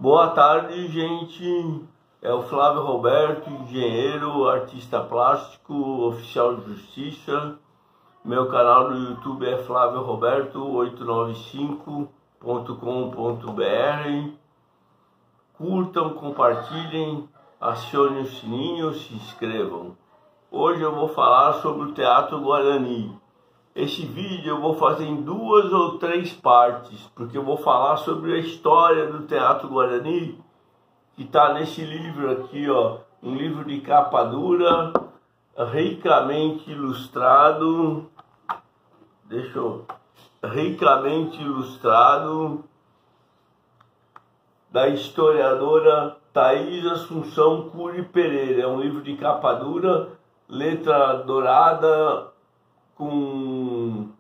Boa tarde, gente. É o Flávio Roberto, engenheiro, artista plástico, oficial de justiça. Meu canal no YouTube é Flávio Roberto 895.com.br. Curtam, compartilhem, acionem o sininho, se inscrevam. Hoje eu vou falar sobre o Teatro Guarani. Esse vídeo eu vou fazer em 2 ou 3 partes, porque eu vou falar sobre a história do Teatro Guarani, que está nesse livro aqui, ó, um livro de capa dura, ricamente ilustrado, ricamente ilustrado, da historiadora Thaís Assunção Cury Pereira. É um livro de capa dura, letra dourada, com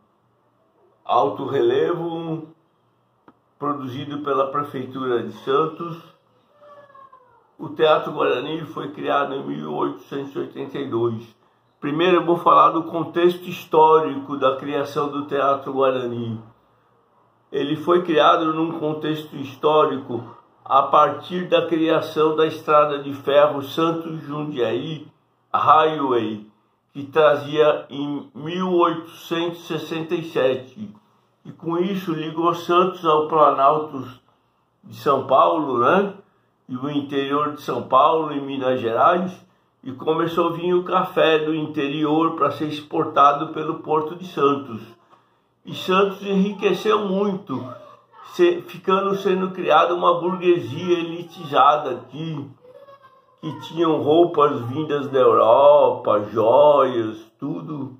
alto relevo, produzido pela Prefeitura de Santos. O Teatro Guarani foi criado em 1882. Primeiro eu vou falar do contexto histórico da criação do Teatro Guarani. Ele foi criado num contexto histórico a partir da criação da estrada de ferro Santos-Jundiaí Highway, que trazia em 1867, e com isso ligou Santos ao Planalto de São Paulo, né? E o interior de São Paulo, em Minas Gerais, e começou a vir o café do interior para ser exportado pelo Porto de Santos. E Santos enriqueceu muito, sendo criada uma burguesia elitizada aqui, que tinham roupas vindas da Europa, joias, tudo.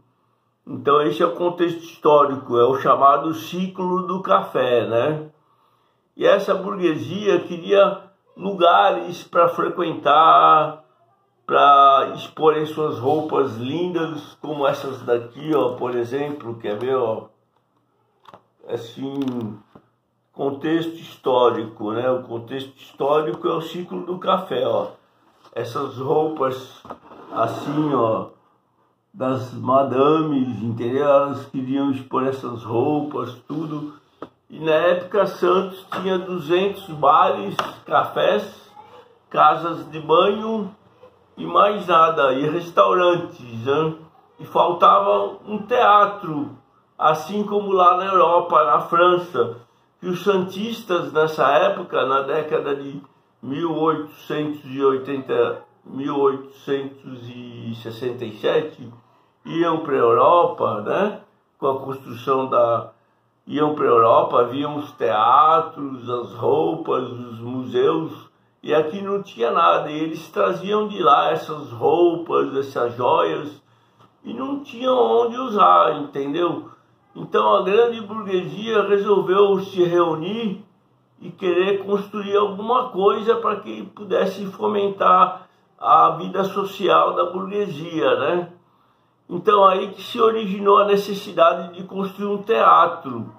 Então esse é o contexto histórico, é o chamado ciclo do café, né? E essa burguesia queria lugares para frequentar, para exporem suas roupas lindas, como essas daqui, ó, por exemplo, quer ver, ó? Assim, contexto histórico, né? O contexto histórico é o ciclo do café, ó. Essas roupas assim, ó, das madames, entendeu? Elas queriam expor essas roupas, tudo. E na época Santos tinha 200 bares, cafés, casas de banho e mais nada, e restaurantes, né? E faltava um teatro, assim como lá na Europa, na França, que os santistas nessa época, na década de 1867, iam para a Europa, né? Com a construção iam para a Europa, viam os teatros, as roupas, os museus, e aqui não tinha nada, e eles traziam de lá essas roupas, essas joias, e não tinham onde usar, entendeu? Então a grande burguesia resolveu se reunir e querer construir alguma coisa para que pudesse fomentar a vida social da burguesia, né? Então aí que se originou a necessidade de construir um teatro.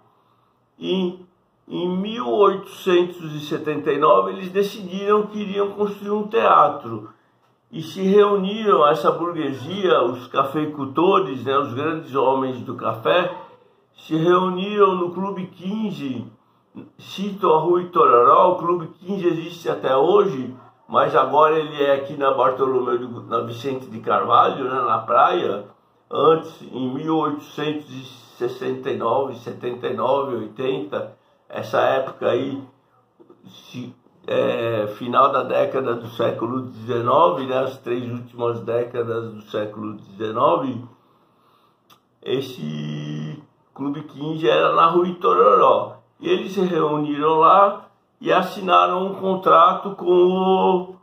E em 1879 eles decidiram que iriam construir um teatro. E se reuniram essa burguesia, os cafeicultores, né, os grandes homens do café, se reuniram no Clube 15, cito a Rua Itororó. O Clube 15 existe até hoje, mas agora ele é aqui na na Vicente de Carvalho, né, na praia. Antes, em 1869, 79, 80, essa época aí, final da década do século XIX, né, as 3 últimas décadas do século XIX, esse Clube 15 era na Rua Itororó. E eles se reuniram lá e assinaram um contrato com o...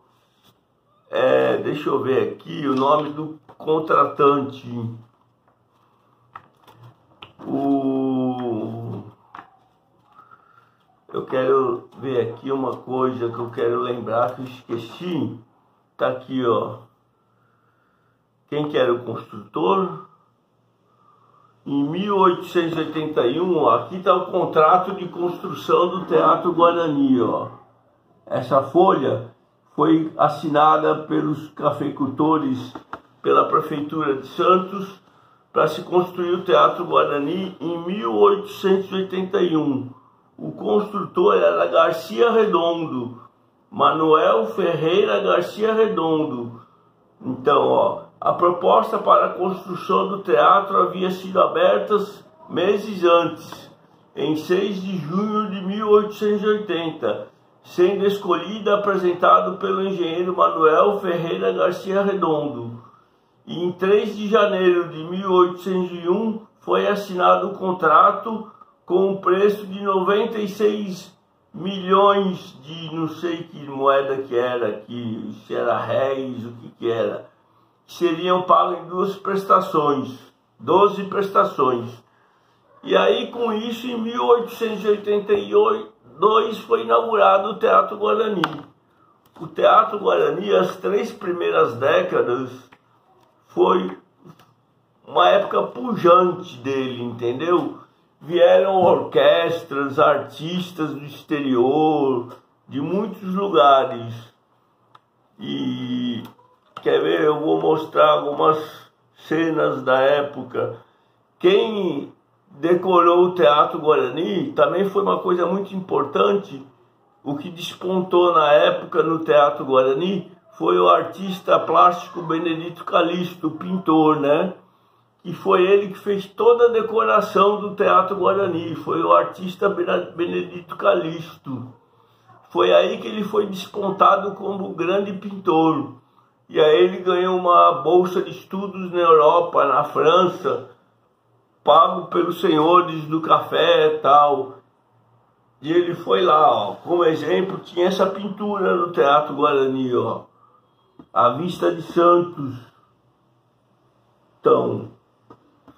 deixa eu ver aqui o nome do contratante. Eu quero ver aqui uma coisa que eu quero lembrar que eu esqueci. Tá aqui, ó. Quem que era o construtor? Em 1881, aqui está o contrato de construção do Teatro Guarani, ó. Essa folha foi assinada pelos cafeicultores, pela Prefeitura de Santos, para se construir o Teatro Guarani em 1881. O construtor era Garcia Redondo, Manuel Ferreira Garcia Redondo. Então, ó, a proposta para a construção do teatro havia sido aberta meses antes, em 6 de junho de 1880, sendo escolhida apresentado pelo engenheiro Manuel Ferreira Garcia Redondo. E em 3 de janeiro de 1801 foi assinado o contrato com um preço de 96 milhões de não sei que moeda que era, que se era réis, o que era, seriam pagos em 2 prestações, 12 prestações. E aí com isso em 1882 foi inaugurado o Teatro Guarani. O Teatro Guarani, as 3 primeiras décadas, foi uma época pujante dele, entendeu? Vieram orquestras, artistas do exterior, de muitos lugares. E quer ver? Eu vou mostrar algumas cenas da época. Quem decorou o Teatro Guarani também foi uma coisa muito importante. O que despontou na época no Teatro Guarani foi o artista plástico Benedito Calixto, o pintor, né? E foi ele que fez toda a decoração do Teatro Guarani, foi o artista Benedito Calixto. Foi aí que ele foi despontado como grande pintor. E aí ele ganhou uma bolsa de estudos na Europa, na França, pago pelos senhores do café e tal. E ele foi lá, ó, como exemplo, tinha essa pintura no Teatro Guarani, ó, A Vista de Santos. Então,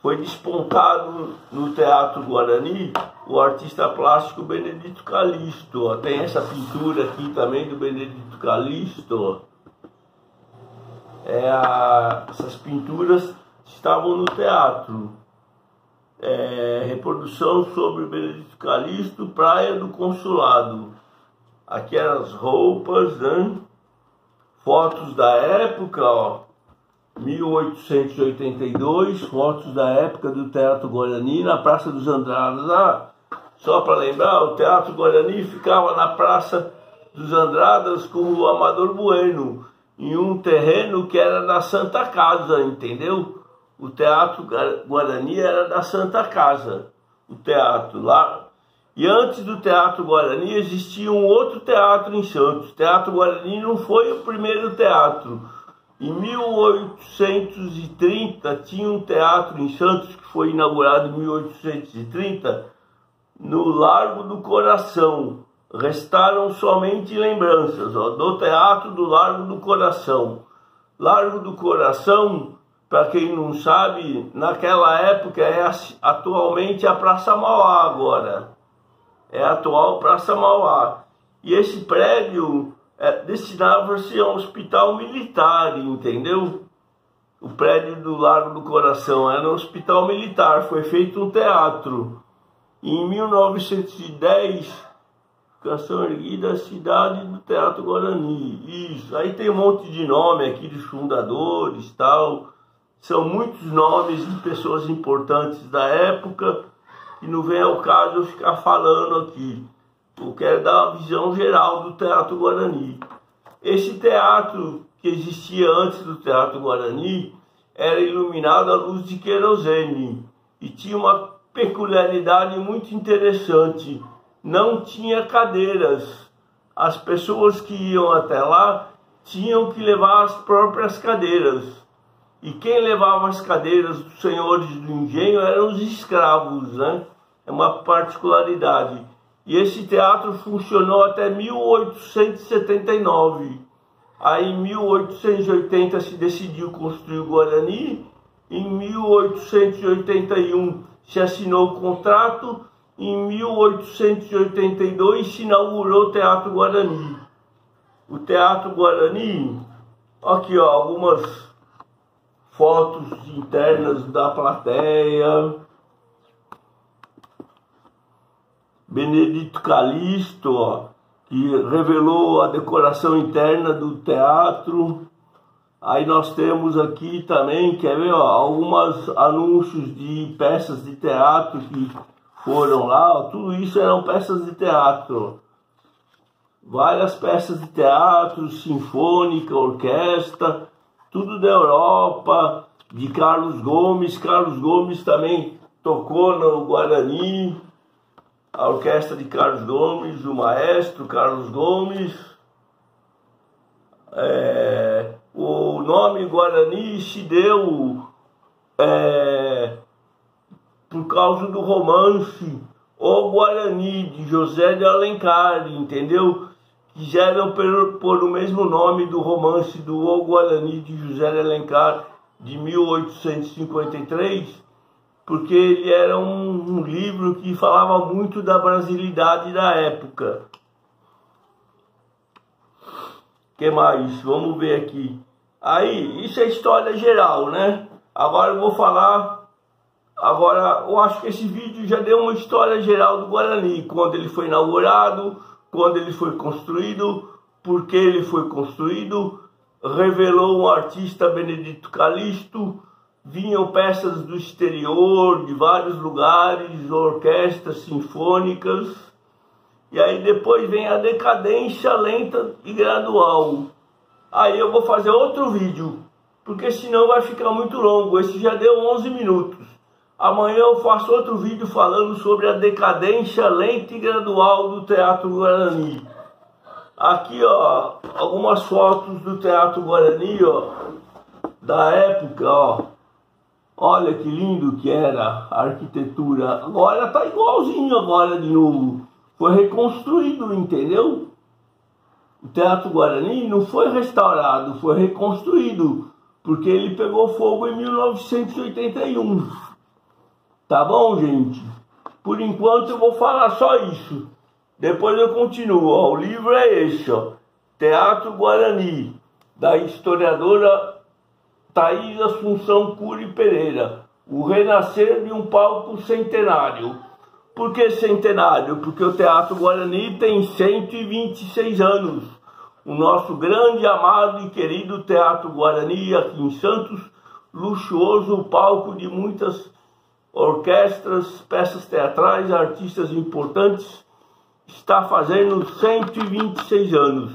foi despontado no Teatro Guarani o artista plástico Benedito Calixto. Ó. Tem essa pintura aqui também do Benedito Calixto. Essas pinturas estavam no teatro. Reprodução sobre Benedito Calixto, Praia do Consulado. Aqui eram as roupas, né? Fotos da época, ó. 1882, fotos da época do Teatro Guarani na Praça dos Andradas. Só para lembrar, o Teatro Guarani ficava na Praça dos Andradas com o Amador Bueno, em um terreno que era da Santa Casa, entendeu? O Teatro Guarani era da Santa Casa, o teatro lá. E antes do Teatro Guarani existia um outro teatro em Santos. O Teatro Guarani não foi o primeiro teatro. Em 1830 tinha um teatro em Santos que foi inaugurado em 1830 no Largo do Coração. Restaram somente lembranças, ó, do Teatro do Largo do Coração. Largo do Coração, para quem não sabe, naquela época atualmente a Praça Mauá agora. É a atual Praça Mauá. E esse prédio destinava-se a um hospital militar, entendeu? O prédio do Largo do Coração era um hospital militar, foi feito um teatro. E em 1910, ficação erguida a cidade do Teatro Guarani. Isso, aí tem um monte de nome aqui dos fundadores e tal. São muitos nomes de pessoas importantes da época, e não vem ao caso eu ficar falando aqui. Eu quero dar uma visão geral do Teatro Guarani. Esse teatro que existia antes do Teatro Guarani era iluminado à luz de querosene e tinha uma peculiaridade muito interessante. Não tinha cadeiras. As pessoas que iam até lá tinham que levar as próprias cadeiras. E quem levava as cadeiras dos senhores do engenho eram os escravos, né? É uma particularidade. E esse teatro funcionou até 1879. Aí em 1880 se decidiu construir o Guarani. Em 1881 se assinou o contrato. Em 1882 se inaugurou o Teatro Guarani. O Teatro Guarani, aqui ó, algumas fotos internas da plateia. Benedito Calixto, ó, que revelou a decoração interna do teatro. Aí nós temos aqui também, quer ver, ó, alguns anúncios de peças de teatro que foram lá, ó, tudo isso eram peças de teatro. várias peças de teatro, sinfônica, orquestra, tudo da Europa, de Carlos Gomes. Carlos Gomes também tocou no Guarani, a orquestra de Carlos Gomes, o maestro Carlos Gomes. O nome Guarani se deu por causa do romance O Guarani, de José de Alencar, entendeu? Quiseram pôr o mesmo nome do romance do O Guarani, de José de Alencar, de 1853, porque ele era um livro que falava muito da brasilidade da época. O que mais? Vamos ver aqui. Aí, isso é história geral, né? Agora eu vou falar... Agora, eu acho que esse vídeo já deu uma história geral do Guarani. Quando ele foi inaugurado, quando ele foi construído, por que ele foi construído. Revelou um artista, Benedito Calixto. Vinham peças do exterior, de vários lugares, orquestras sinfônicas. E aí depois vem a decadência lenta e gradual. Aí eu vou fazer outro vídeo, porque senão vai ficar muito longo. Esse já deu 11 minutos. Amanhã eu faço outro vídeo falando sobre a decadência lenta e gradual do Teatro Guarani. Aqui, ó, algumas fotos do Teatro Guarani, ó, da época, ó. Olha que lindo que era a arquitetura. Agora tá igualzinho agora de novo. Foi reconstruído, entendeu? O Teatro Guarani não foi restaurado, foi reconstruído, porque ele pegou fogo em 1981. Tá bom, gente? Por enquanto eu vou falar só isso. Depois eu continuo. Ó, o livro é esse, ó. Teatro Guarani, da historiadora Thaís Assunção Cury Pereira. O renascer de um palco centenário. Por que centenário? Porque o Teatro Guarani tem 126 anos. O nosso grande, amado e querido Teatro Guarani aqui em Santos, luxuoso palco de muitas orquestras, peças teatrais, artistas importantes, está fazendo 126 anos.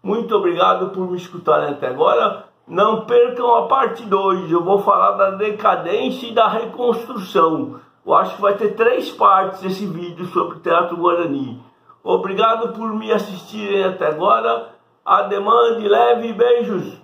Muito obrigado por me escutarem até agora. Não percam a parte 2, eu vou falar da decadência e da reconstrução. Eu acho que vai ter 3 partes esse vídeo sobre o Teatro Guarani. Obrigado por me assistirem até agora. Ademã de leve, beijos.